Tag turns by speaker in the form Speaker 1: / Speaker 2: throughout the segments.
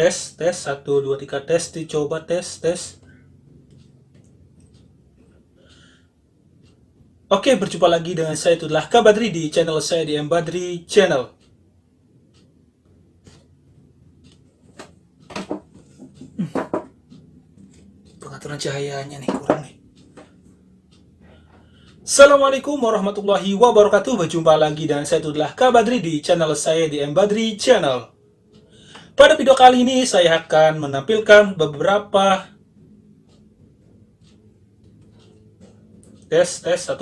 Speaker 1: Tes 1 2 3 tes, dicoba tes. Oke, berjumpa lagi dengan saya, itulah Kak Badri di channel saya di Badri Channel. Pengaturan cahayanya nih kurang nih. Assalamualaikum warahmatullahi wabarakatuh. Berjumpa lagi dengan saya, itulah Kak Badri di channel saya di Badri Channel. Pada video kali ini saya akan menampilkan beberapa tes 1.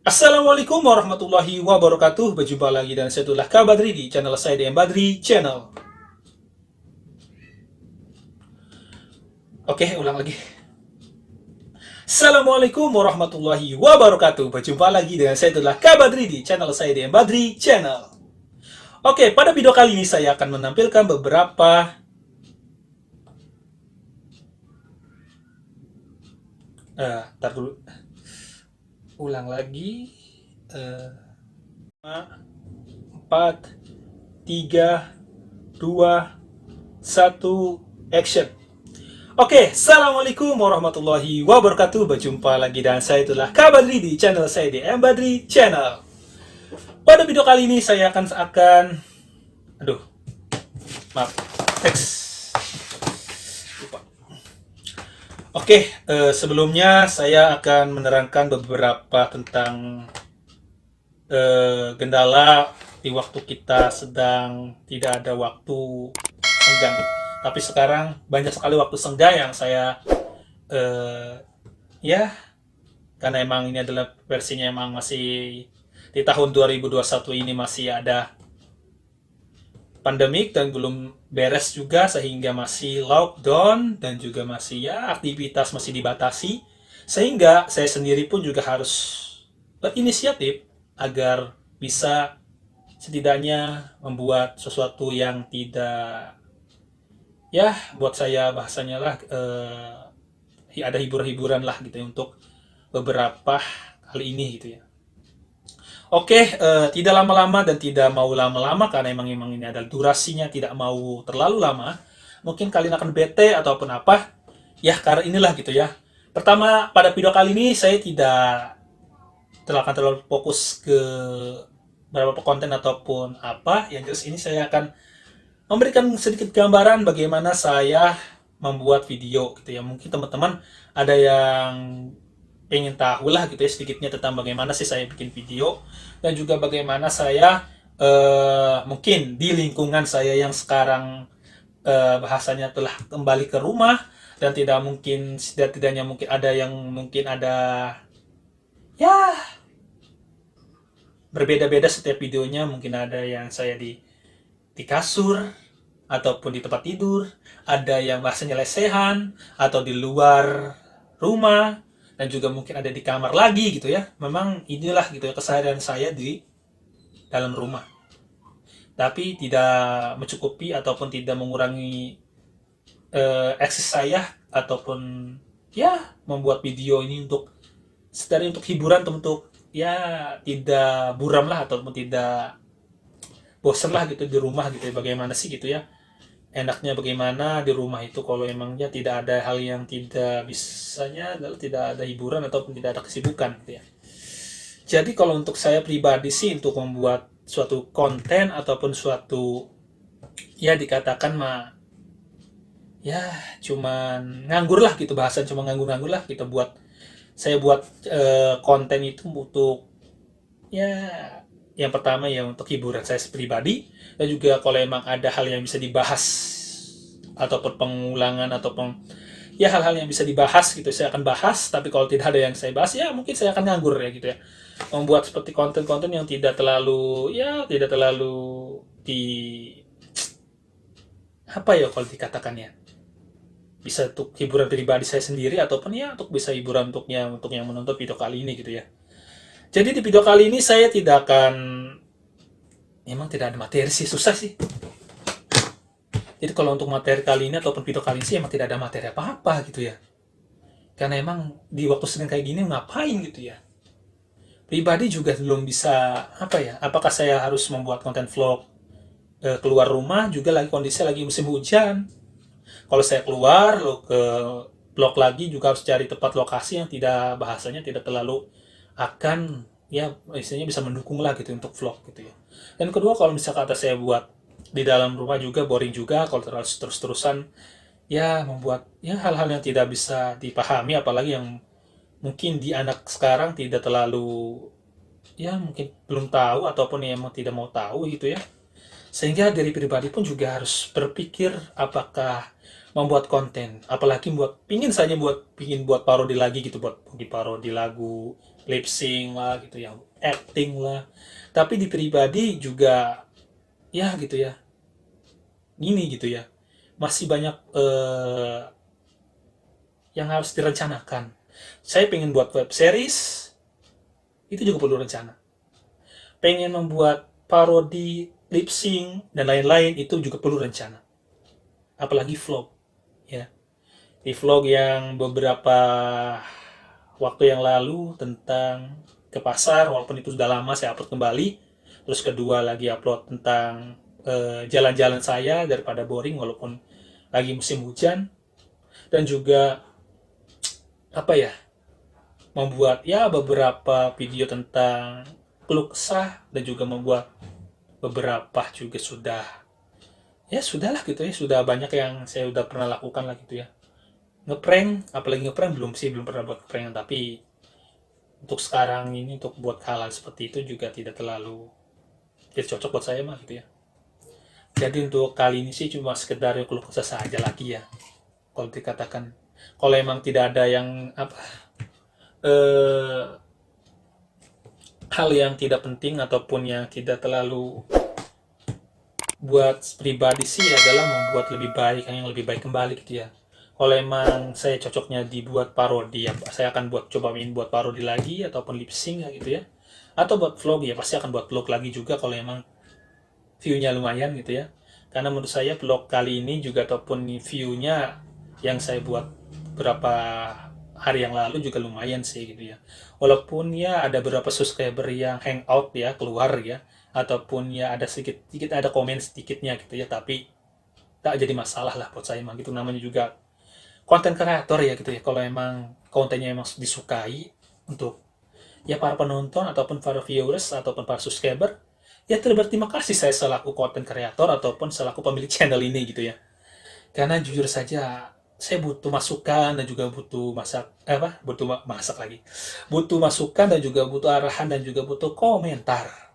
Speaker 1: Assalamualaikum warahmatullahi wabarakatuh. Berjumpa lagi dan saya, itulah Kak Badri di channel saya di Badri Channel. Oke, ulang lagi. Assalamualaikum warahmatullahi wabarakatuh. Berjumpa lagi dengan saya, itulah Kak Badri di channel saya di Badri Channel. Oke, pada video kali ini saya akan menampilkan beberapa tar dulu. Ulang lagi. 4 3 2 1 action. Oke, assalamualaikum warahmatullahi wabarakatuh. Berjumpa lagi dan saya, itulah Kak Badri di channel saya di Badri Channel. Pada video kali ini saya akan maaf, teks. Lupa. Oke, sebelumnya saya akan menerangkan beberapa tentang kendala di waktu kita sedang tidak ada waktu senggang. Tapi sekarang banyak sekali waktu senggang yang saya karena emang ini adalah versinya, emang masih di tahun 2021 ini masih ada pandemik dan belum beres juga, sehingga masih lockdown dan juga masih aktivitas masih dibatasi, sehingga saya sendiri pun juga harus berinisiatif agar bisa setidaknya membuat sesuatu yang tidak buat saya bahasanya lah ada hiburan lah gitu ya, untuk beberapa kali ini gitu ya. Oke, tidak lama-lama dan tidak mau lama-lama karena emang ini adalah durasinya tidak mau terlalu lama. Mungkin kalian akan bete ataupun apa. Ya, karena inilah gitu ya. Pertama, pada video kali ini saya tidak akan terlalu fokus ke beberapa konten ataupun apa. Yang jelas ini saya akan memberikan sedikit gambaran bagaimana saya membuat video gitu ya. Mungkin teman-teman ada yang pengen tahu lah gitu ya sedikitnya tentang bagaimana sih saya bikin video, dan juga bagaimana saya mungkin di lingkungan saya yang sekarang bahasanya telah kembali ke rumah, dan tidaknya mungkin ada yang berbeda-beda setiap videonya. Mungkin ada yang saya di kasur ataupun di tempat tidur, ada yang bahasanya lesehan atau di luar rumah, dan juga mungkin ada di kamar lagi gitu ya. Memang inilah gitu ya keseharian saya di dalam rumah. Tapi tidak mencukupi ataupun tidak mengurangi eksis saya ataupun membuat video ini untuk setidaknya untuk hiburan, untuk tidak buram lah ataupun tidak bosan lah gitu di rumah gitu ya. Bagaimana sih gitu ya enaknya bagaimana di rumah itu kalau emangnya tidak ada hal yang tidak ada hiburan ataupun tidak ada kesibukan gitu ya. Jadi kalau untuk saya pribadi sih, untuk membuat suatu konten ataupun suatu dikatakan cuman nganggur lah gitu, bahasan cuma nganggur lah kita saya buat konten itu untuk yang pertama untuk hiburan saya pribadi, dan juga kalau emang ada hal yang bisa dibahas ataupun pengulangan ataupun hal-hal yang bisa dibahas gitu saya akan bahas. Tapi kalau tidak ada yang saya bahas, mungkin saya akan nganggur ya gitu ya, membuat seperti konten-konten yang tidak terlalu di kalau dikatakan bisa untuk hiburan pribadi saya sendiri ataupun untuk bisa hiburan untuk yang menonton video kali ini gitu ya. Jadi di video kali ini saya memang tidak ada materi sih, susah sih. Jadi kalau untuk materi kali ini ataupun video kali ini sih emang tidak ada materi apa-apa gitu ya. Karena emang di waktu sedang kayak gini ngapain gitu ya. Pribadi juga belum bisa apakah saya harus membuat konten vlog keluar rumah juga lagi kondisi lagi musim hujan. Kalau saya keluar lo ke blok lagi juga harus cari tempat lokasi yang tidak bahasanya tidak terlalu akan ya istilahnya bisa mendukung lah gitu untuk vlog gitu ya. Dan kedua kalau misalkan kata saya buat di dalam rumah juga boring juga kalau terus-terusan ya membuat ya hal-hal yang tidak bisa dipahami apalagi yang mungkin di anak sekarang tidak terlalu ya mungkin belum tahu ataupun yang emang tidak mau tahu gitu ya. Sehingga dari pribadi pun juga harus berpikir apakah membuat konten, apalagi pingin buat parodi lagi gitu, buat di parodi lagu, lip sync lah gitu ya, acting lah. Tapi di pribadi juga ya gitu ya, gini gitu ya, masih banyak yang harus direncanakan. Saya pengen buat web series, itu juga perlu rencana. Pengen membuat parodi, lip sync dan lain-lain itu juga perlu rencana. Apalagi vlog, ya. Di vlog yang beberapa waktu yang lalu tentang ke pasar, walaupun itu sudah lama saya upload kembali. Terus kedua lagi upload tentang jalan-jalan saya daripada boring walaupun lagi musim hujan. Dan juga apa ya, membuat ya beberapa video tentang keluh kesah dan juga membuat beberapa juga sudah ya sudahlah gitu ya, sudah banyak yang saya udah pernah lakukan lah gitu ya. Ngeprank, apalagi ngeprank belum sih, belum pernah buat ngeprank, tapi untuk sekarang ini untuk buat hal-hal seperti itu juga tidak terlalu tidak cocok buat saya mah gitu ya. Jadi untuk kali ini sih cuma sekedar keluh kesah saja lagi ya. Kalau dikatakan kalau emang tidak ada yang apa eh, hal yang tidak penting ataupun yang tidak terlalu buat pribadi sih adalah membuat lebih baik yang lebih baik kembali gitu ya. Kalau emang saya cocoknya dibuat parodi ya saya akan cobain buat parodi lagi ataupun lip sync ya gitu ya, atau buat vlog ya pasti akan buat vlog lagi juga kalau emang view-nya lumayan gitu ya. Karena menurut saya vlog kali ini juga ataupun view-nya yang saya buat beberapa hari yang lalu juga lumayan sih gitu ya. Walaupun ya ada beberapa subscriber yang hangout ya keluar ya, ataupun ya ada sedikit ada komen sedikitnya gitu ya, tapi tak jadi masalah lah buat saya emang gitu, namanya juga konten kreator ya gitu ya. Kalau emang kontennya emang disukai untuk ya para penonton ataupun para viewers ataupun para subscriber, ya terima kasih saya selaku konten kreator ataupun selaku pemilik channel ini gitu ya. Karena jujur saja saya butuh masukan dan juga butuh masak lagi, butuh masukan dan juga butuh arahan dan juga butuh komentar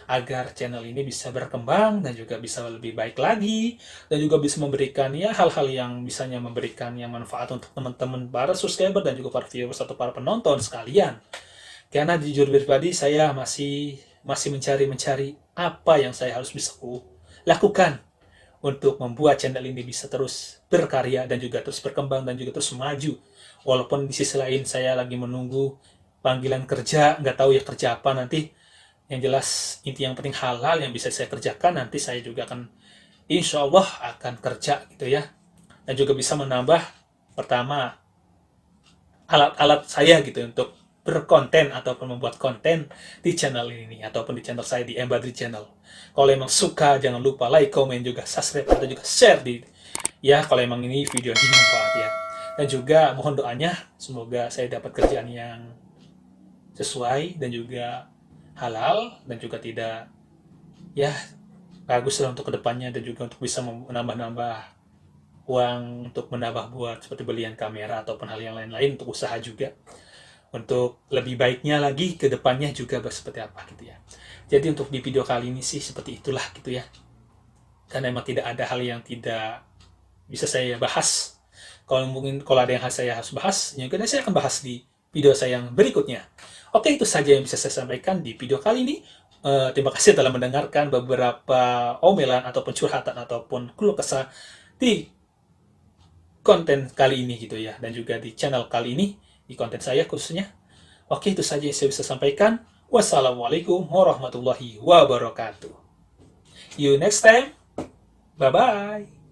Speaker 1: agar channel ini bisa berkembang dan juga bisa lebih baik lagi dan juga bisa memberikan ya hal-hal yang bisanya memberikan yang manfaat untuk teman-teman para subscriber dan juga para viewers atau para penonton sekalian. Karena jujur pribadi saya masih mencari apa yang saya harus bisa lakukan untuk membuat channel ini bisa terus berkarya dan juga terus berkembang dan juga terus maju. Walaupun di sisi lain saya lagi menunggu panggilan kerja, nggak tahu ya kerja apa nanti. Yang jelas inti yang penting halal yang bisa saya kerjakan, nanti saya juga akan insya Allah akan kerja gitu ya. Dan juga bisa menambah pertama alat-alat saya gitu untuk berkonten ataupun membuat konten di channel ini ataupun di channel saya di Embadri Channel. Kalau emang suka jangan lupa like, comment juga subscribe atau juga share di ya kalau emang ini video ini bermanfaat ya. Dan juga mohon doanya semoga saya dapat kerjaan yang sesuai dan juga halal dan juga tidak ya bagus lah untuk kedepannya dan juga untuk bisa menambah-nambah uang untuk menambah buat seperti belian kamera ataupun hal yang lain-lain untuk usaha juga untuk lebih baiknya lagi ke depannya juga seperti apa gitu ya. Jadi untuk di video kali ini sih seperti itulah gitu ya. Karena emang tidak ada hal yang tidak bisa saya bahas. Kalau ada yang saya harus bahas, ya saya akan bahas di video saya yang berikutnya. Oke, itu saja yang bisa saya sampaikan di video kali ini. Terima kasih telah mendengarkan beberapa omelan ataupun curhatan ataupun keluh kesah di konten kali ini gitu ya. Dan juga di channel kali ini, di konten saya khususnya. Oke, itu saja yang saya bisa sampaikan. Wassalamualaikum warahmatullahi wabarakatuh. See you next time. Bye-bye.